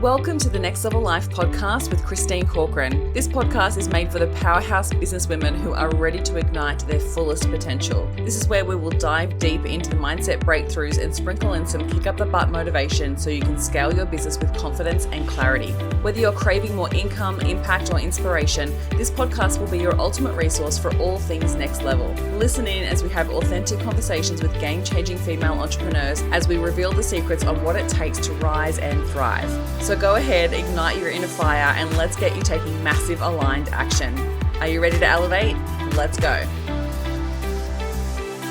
Welcome to the Next Level Life podcast with Christine Corcoran. This podcast is made for the powerhouse businesswomen who are ready to ignite their fullest potential. This is where we will dive deep into the mindset breakthroughs and sprinkle in some kick up the butt motivation so you can scale your business with confidence and clarity. Whether you're craving more income, impact, or inspiration, this podcast will be your ultimate resource for all things next level. Listen in as we have authentic conversations with game-changing female entrepreneurs as we reveal the secrets on what it takes to rise and thrive. So go ahead, ignite your inner fire, and let's get you taking massive aligned action. Are you ready to elevate? Let's go.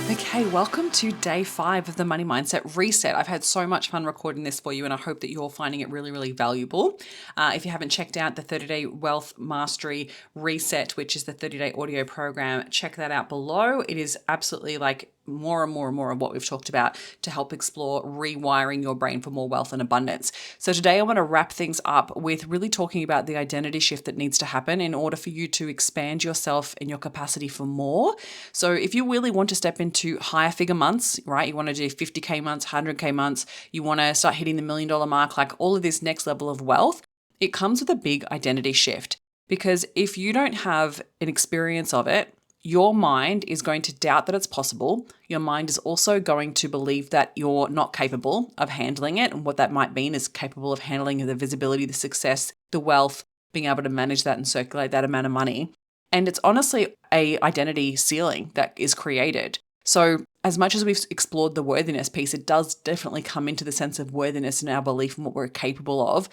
Okay, welcome to day 5 of the Money Mindset Reset. I've had so much fun recording this for you, and I hope that you're finding it really, really valuable. If you haven't checked out the 30-day Wealth Mastery Reset, which is the 30-day audio program, check that out below. It is absolutely like more and more of what we've talked about to help explore rewiring your brain for more wealth and abundance. So today I want to wrap things up with really talking about the identity shift that needs to happen in order for you to expand yourself and your capacity for more. So if you really want to step into higher figure months, right? You want to do 50K months, 100K months, you want to start hitting the $1 million mark, like all of this next level of wealth, it comes with a big identity shift. Because if you don't have an experience of it, your mind is going to doubt that it's possible. Your mind is also going to believe that you're not capable of handling it. And what that might mean is capable of handling the visibility, the success, the wealth, being able to manage that and circulate that amount of money. And it's honestly a identity ceiling that is created. So as much as we've explored the worthiness piece, it does definitely come into the sense of worthiness and our belief in what we're capable of.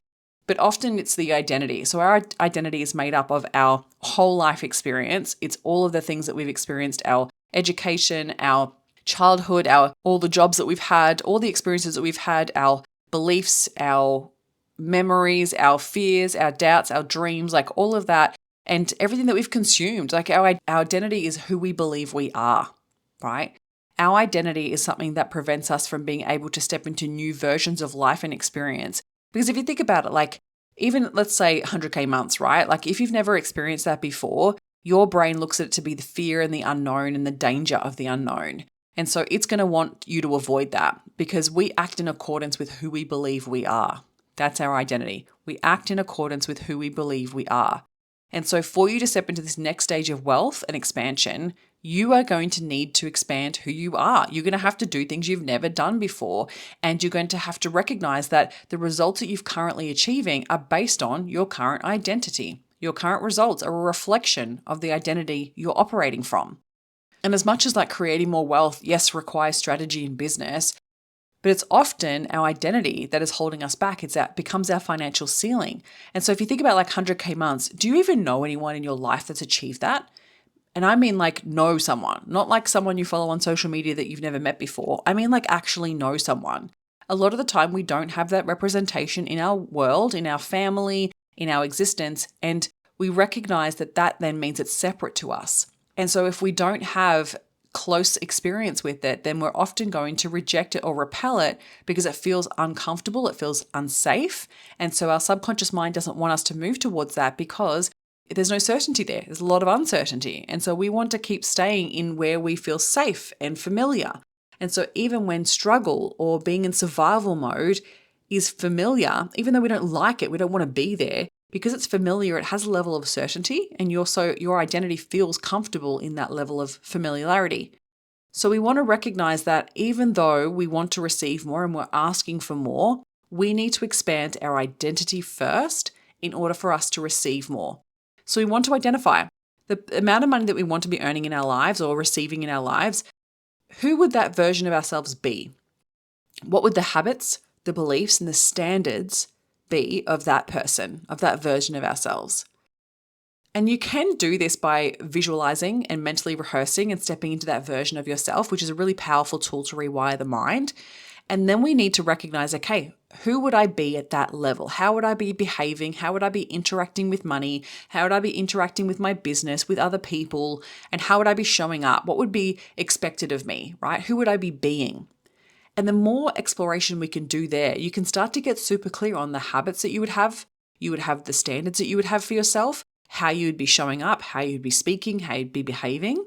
But often it's the identity. So our identity is made up of our whole life experience. It's all of the things that we've experienced, our education, our childhood, all the jobs that we've had, all the experiences that we've had, our beliefs, our memories, our fears, our doubts, our dreams, like all of that, and everything that we've consumed. Like our identity is who we believe we are, right? Our identity is something that prevents us from being able to step into new versions of life and experience. Because if you think about it, like even let's say 100K months, right? Like if you've never experienced that before, your brain looks at it to be the fear and the unknown and the danger of the unknown. And so it's going to want you to avoid that because we act in accordance with who we believe we are. That's our identity. We act in accordance with who we believe we are. And so for you to step into this next stage of wealth and expansion, you are going to need to expand who you are. You're going to have to do things you've never done before. And you're going to have to recognize that the results that you're currently achieving are based on your current identity. Your current results are a reflection of the identity you're operating from. And as much as like creating more wealth, yes, requires strategy in business, but it's often our identity that is holding us back. Becomes our financial ceiling. And so if you think about like 100K months, do you even know anyone in your life that's achieved that? And I mean like know someone, not like someone you follow on social media that you've never met before. I mean like actually know someone. A lot of the time we don't have that representation in our world, in our family, in our existence, and we recognize that then means it's separate to us. And so if we don't have close experience with it, then we're often going to reject it or repel it because it feels uncomfortable, it feels unsafe. And so our subconscious mind doesn't want us to move towards that because there's no certainty there. There's a lot of uncertainty. And so we want to keep staying in where we feel safe and familiar. And so even when struggle or being in survival mode is familiar, even though we don't like it, we don't want to be there, because it's familiar, it has a level of certainty and your identity feels comfortable in that level of familiarity. So we want to recognize that even though we want to receive more and we're asking for more, we need to expand our identity first in order for us to receive more. So we want to identify the amount of money that we want to be earning in our lives or receiving in our lives. Who would that version of ourselves be? What would the habits, the beliefs, and the standards be of that person, of that version of ourselves? And you can do this by visualizing and mentally rehearsing and stepping into that version of yourself, which is a really powerful tool to rewire the mind. And then we need to recognize, okay, who would I be at that level? How would I be behaving? How would I be interacting with money? How would I be interacting with my business, with other people? And how would I be showing up? What would be expected of me, right? Who would I be being? And the more exploration we can do there, you can start to get super clear on the habits that you would have. You would have the standards that you would have for yourself, how you would be showing up, how you'd be speaking, how you'd be behaving.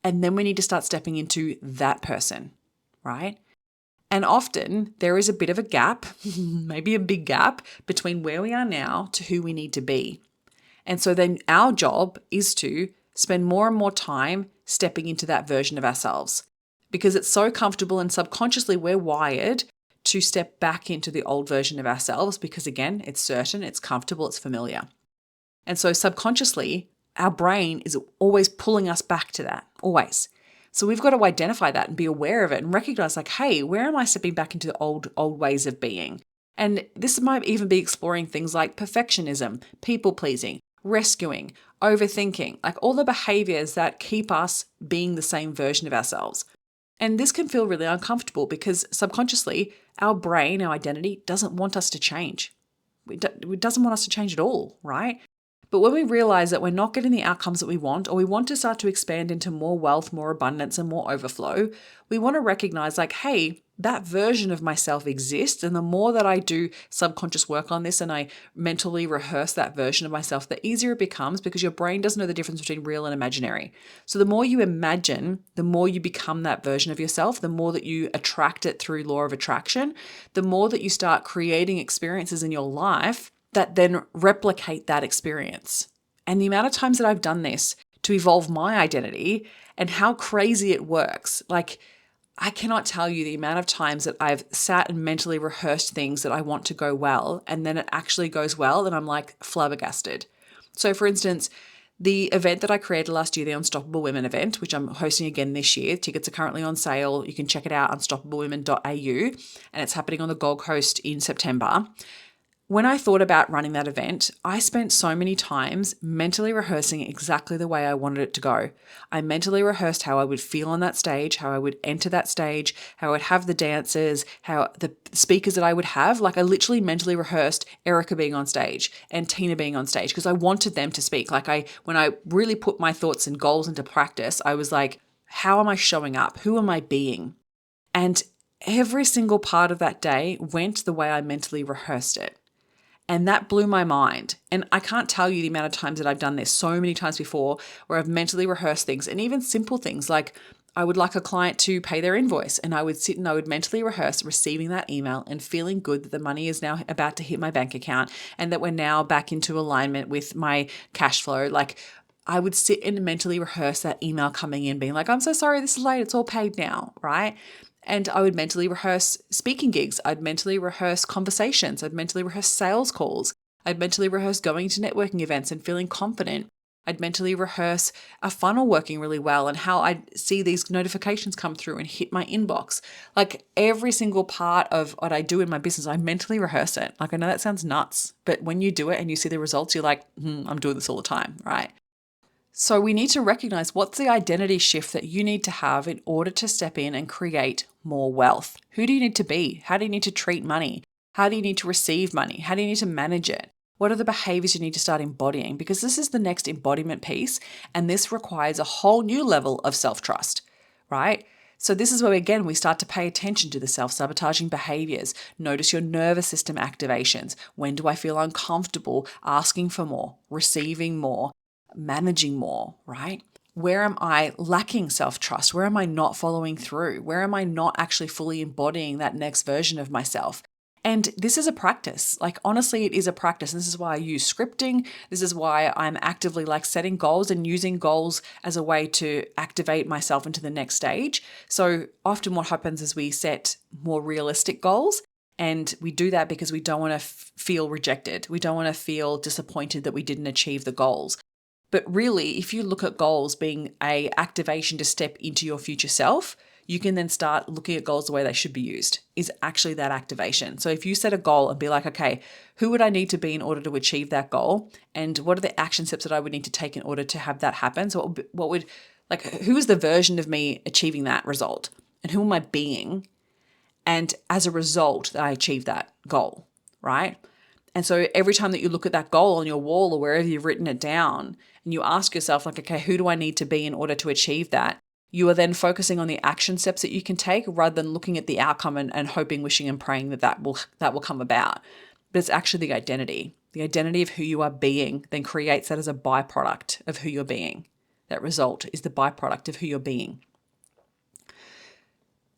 And then we need to start stepping into that person, right? And often there is a bit of a gap, maybe a big gap, between where we are now to who we need to be. And so then our job is to spend more and more time stepping into that version of ourselves, because it's so comfortable, and subconsciously we're wired to step back into the old version of ourselves because, again, it's certain, it's comfortable, it's familiar. And so subconsciously, our brain is always pulling us back to that, always. So we've got to identify that and be aware of it and recognize, like, hey, where am I stepping back into the old ways of being? And this might even be exploring things like perfectionism, people pleasing, rescuing, overthinking, like all the behaviors that keep us being the same version of ourselves. And this can feel really uncomfortable because subconsciously, our brain, our identity, doesn't want us to change. It doesn't want us to change at all, right? But when we realize that we're not getting the outcomes that we want, or we want to start to expand into more wealth, more abundance, and more overflow, we want to recognize, like, hey, that version of myself exists. And the more that I do subconscious work on this and I mentally rehearse that version of myself, the easier it becomes, because your brain doesn't know the difference between real and imaginary. So the more you imagine, the more you become that version of yourself, the more that you attract it through law of attraction, the more that you start creating experiences in your life that then replicate that experience. And the amount of times that I've done this to evolve my identity and how crazy it works, like, I cannot tell you the amount of times that I've sat and mentally rehearsed things that I want to go well, and then it actually goes well, and I'm like flabbergasted. So for instance, the event that I created last year, the Unstoppable Women event, which I'm hosting again this year, tickets are currently on sale. You can check it out, unstoppablewomen.au, and it's happening on the Gold Coast in September. When I thought about running that event, I spent so many times mentally rehearsing exactly the way I wanted it to go. I mentally rehearsed how I would feel on that stage, how I would enter that stage, how I would have the dancers, how the speakers that I would have. Like, I literally mentally rehearsed Erica being on stage and Tina being on stage because I wanted them to speak. When I really put my thoughts and goals into practice, I was like, how am I showing up? Who am I being? And every single part of that day went the way I mentally rehearsed it. And that blew my mind. And I can't tell you the amount of times that I've done this so many times before, where I've mentally rehearsed things, and even simple things like I would like a client to pay their invoice, and I would sit and I would mentally rehearse receiving that email and feeling good that the money is now about to hit my bank account and that we're now back into alignment with my cash flow. Like, I would sit and mentally rehearse that email coming in, being like, I'm so sorry, this is late, it's all paid now, right? And I would mentally rehearse speaking gigs. I'd mentally rehearse conversations. I'd mentally rehearse sales calls. I'd mentally rehearse going to networking events and feeling confident. I'd mentally rehearse a funnel working really well and how I'd see these notifications come through and hit my inbox. Like, every single part of what I do in my business, I mentally rehearse it. Like, I know that sounds nuts, but when you do it and you see the results, you're like, I'm doing this all the time, right? So we need to recognize what's the identity shift that you need to have in order to step in and create more wealth. Who do you need to be? How do you need to treat money? How do you need to receive money? How do you need to manage it? What are the behaviors you need to start embodying? Because this is the next embodiment piece, and this requires a whole new level of self-trust, right? So this is where, again, we start to pay attention to the self-sabotaging behaviors. Notice your nervous system activations. When do I feel uncomfortable asking for more, receiving more, managing more, right? Where am I lacking self-trust? Where am I not following through? Where am I not actually fully embodying that next version of myself? And this is a practice. Like, honestly, it is a practice. And this is why I use scripting. This is why I'm actively setting goals and using goals as a way to activate myself into the next stage. So often what happens is we set more realistic goals. And we do that because we don't want to feel rejected. We don't want to feel disappointed that we didn't achieve the goals. But really, if you look at goals being an activation to step into your future self, you can then start looking at goals the way they should be used, is actually that activation. So if you set a goal and be like, okay, who would I need to be in order to achieve that goal? And what are the action steps that I would need to take in order to have that happen? So who is the version of me achieving that result? And who am I being? And as a result, that I achieve that goal, right? And so every time that you look at that goal on your wall or wherever you've written it down, and you ask yourself, like, okay, who do I need to be in order to achieve that? You are then focusing on the action steps that you can take rather than looking at the outcome and hoping, wishing, and praying that will come about. But it's actually the identity. The identity of who you are being then creates that as a byproduct of who you're being. That result is the byproduct of who you're being.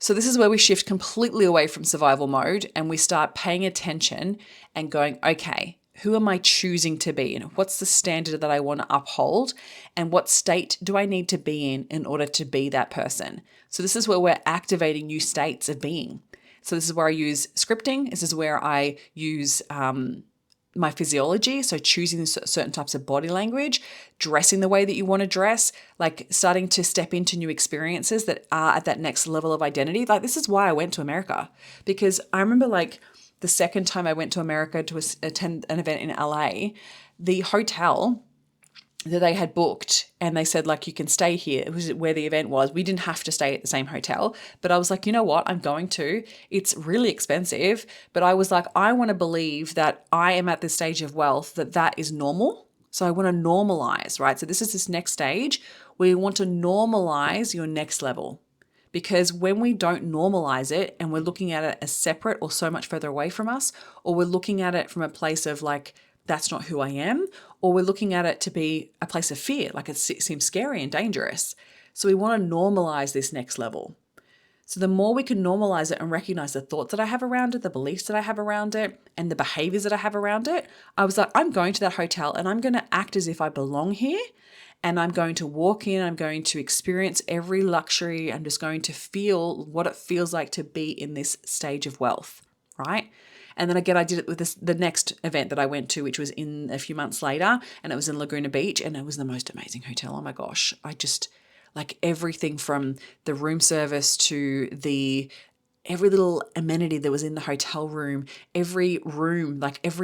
So this is where we shift completely away from survival mode and we start paying attention and going, okay, who am I choosing to be in? What's the standard that I want to uphold? And what state do I need to be in order to be that person? So this is where we're activating new states of being. So this is where I use scripting. This is where I use my physiology. So choosing certain types of body language, dressing the way that you want to dress, like starting to step into new experiences that are at that next level of identity. Like this is why I went to America, because I remember like the second time I went to America to attend an event in LA, the hotel that they had booked and they said like you can stay here. It was where the event was. We didn't have to stay at the same hotel, but I was like, you know what, I'm going to. It's really expensive, but I was like, I want to believe that I am at this stage of wealth that is normal. So I want to normalize, right? So this is this next stage where you want to normalize your next level. Because when we don't normalize it and we're looking at it as separate or so much further away from us, or we're looking at it from a place of like, that's not who I am, or we're looking at it to be a place of fear, like it seems scary and dangerous. So we want to normalize this next level. So the more we can normalize it and recognize the thoughts that I have around it, the beliefs that I have around it, and the behaviors that I have around it, I was like, I'm going to that hotel and I'm going to act as if I belong here. And I'm going to walk in, I'm going to experience every luxury. I'm just going to feel what it feels like to be in this stage of wealth, right? And then again, I did it with the next event that I went to, which was in a few months later, and it was in Laguna Beach, and it was the most amazing hotel. Oh my gosh. I just like everything from the room service to every little amenity that was in the hotel room, every room, like it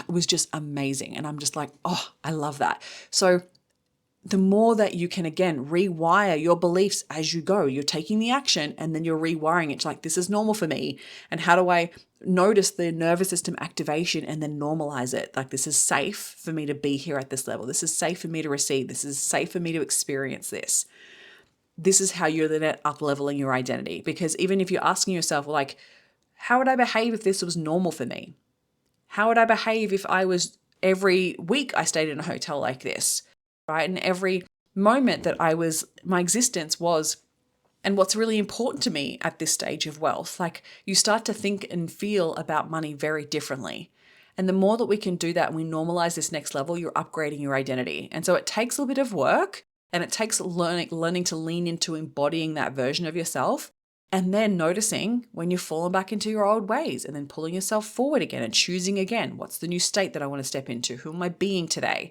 was just amazing. And I'm just like, oh, I love that. So the more that you can, again, rewire your beliefs as you go, you're taking the action and then you're rewiring it to like, this is normal for me. And how do I notice the nervous system activation and then normalize it? Like, this is safe for me to be here at this level. This is safe for me to receive. This is safe for me to experience this. This is how you're then up-leveling your identity. Because even if you're asking yourself, well, like, how would I behave if this was normal for me? How would I behave if I was every week I stayed in a hotel like this? Right? And every moment that my existence was, and what's really important to me at this stage of wealth, like you start to think and feel about money very differently. And the more that we can do that and we normalize this next level, you're upgrading your identity. And so it takes a bit of work and it takes learning to lean into embodying that version of yourself and then noticing when you've fallen back into your old ways and then pulling yourself forward again and choosing again, what's the new state that I want to step into? Who am I being today?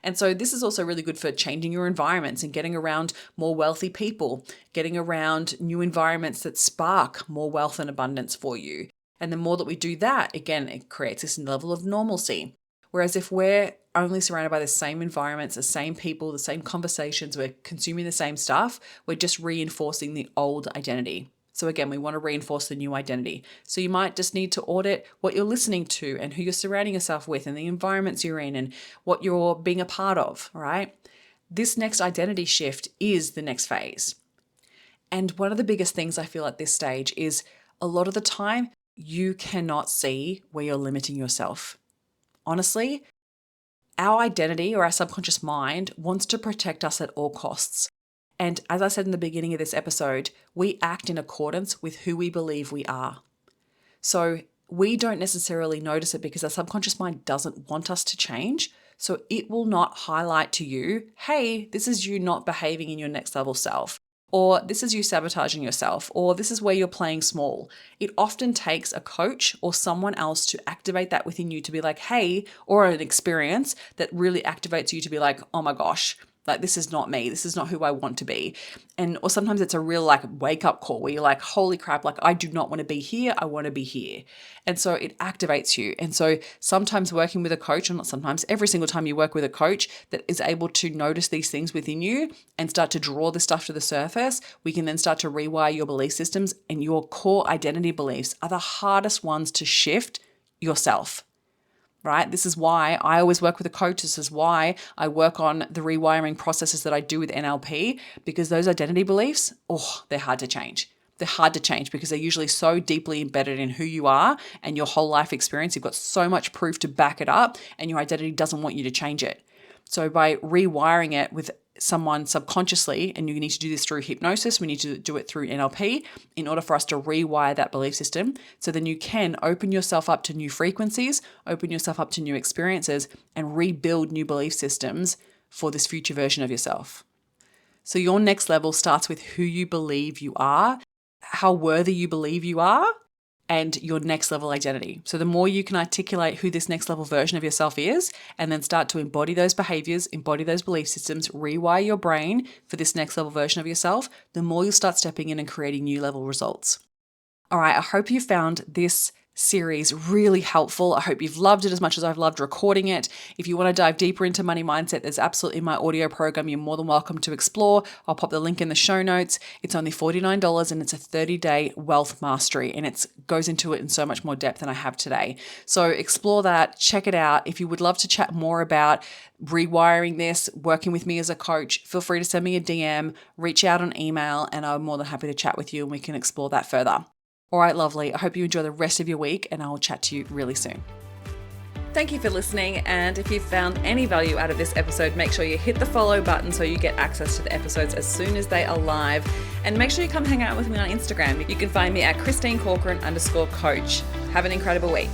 And so this is also really good for changing your environments and getting around more wealthy people, getting around new environments that spark more wealth and abundance for you. And the more that we do that, again, it creates this level of normalcy. Whereas if we're only surrounded by the same environments, the same people, the same conversations, we're consuming the same stuff, we're just reinforcing the old identity. So again, we want to reinforce the new identity. So you might just need to audit what you're listening to and who you're surrounding yourself with and the environments you're in and what you're being a part of, right? This next identity shift is the next phase. And one of the biggest things I feel at this stage is a lot of the time you cannot see where you're limiting yourself. Honestly, our identity or our subconscious mind wants to protect us at all costs. And as I said in the beginning of this episode, we act in accordance with who we believe we are. So we don't necessarily notice it because our subconscious mind doesn't want us to change. So it will not highlight to you, hey, this is you not behaving in your next level self, or this is you sabotaging yourself, or this is where you're playing small. It often takes a coach or someone else to activate that within you to be like, hey, or an experience that really activates you to be like, oh my gosh, like this is not me. This is not who I want to be. Or sometimes it's a real like wake up call where you're like, holy crap, like I do not want to be here. I want to be here. And so it activates you. And so sometimes working with a coach, or not sometimes, every single time you work with a coach that is able to notice these things within you and start to draw this stuff to the surface, we can then start to rewire your belief systems, and your core identity beliefs are the hardest ones to shift yourself. Right? This is why I always work with a coach. This is why I work on the rewiring processes that I do with NLP, because those identity beliefs, they're hard to change. They're hard to change because they're usually so deeply embedded in who you are and your whole life experience. You've got so much proof to back it up, and your identity doesn't want you to change it. So by rewiring it with someone subconsciously, and you need to do this through hypnosis, we need to do it through NLP in order for us to rewire that belief system. So then you can open yourself up to new frequencies, open yourself up to new experiences, and rebuild new belief systems for this future version of yourself. So your next level starts with who you believe you are, how worthy you believe you are, and your next level identity. So the more you can articulate who this next level version of yourself is, and then start to embody those behaviors, embody those belief systems, rewire your brain for this next level version of yourself, the more you'll start stepping in and creating new level results. All right, I hope you found this series really helpful. I hope you've loved it as much as I've loved recording it. If you want to dive deeper into money mindset, there's absolutely my audio program you're more than welcome to explore. I'll pop the link in the show notes. It's only $49 and it's a 30-day wealth mastery, and it goes into it in so much more depth than I have today. So explore that, check it out. If you would love to chat more about rewiring this, working with me as a coach, feel free to send me a DM, reach out on email, and I'm more than happy to chat with you and we can explore that further. All right, lovely. I hope you enjoy the rest of your week, and I will chat to you really soon. Thank you for listening, and if you found any value out of this episode, make sure you hit the follow button so you get access to the episodes as soon as they are live, and make sure you come hang out with me on Instagram. You can find me at ChristineCorcoran_coach. Have an incredible week.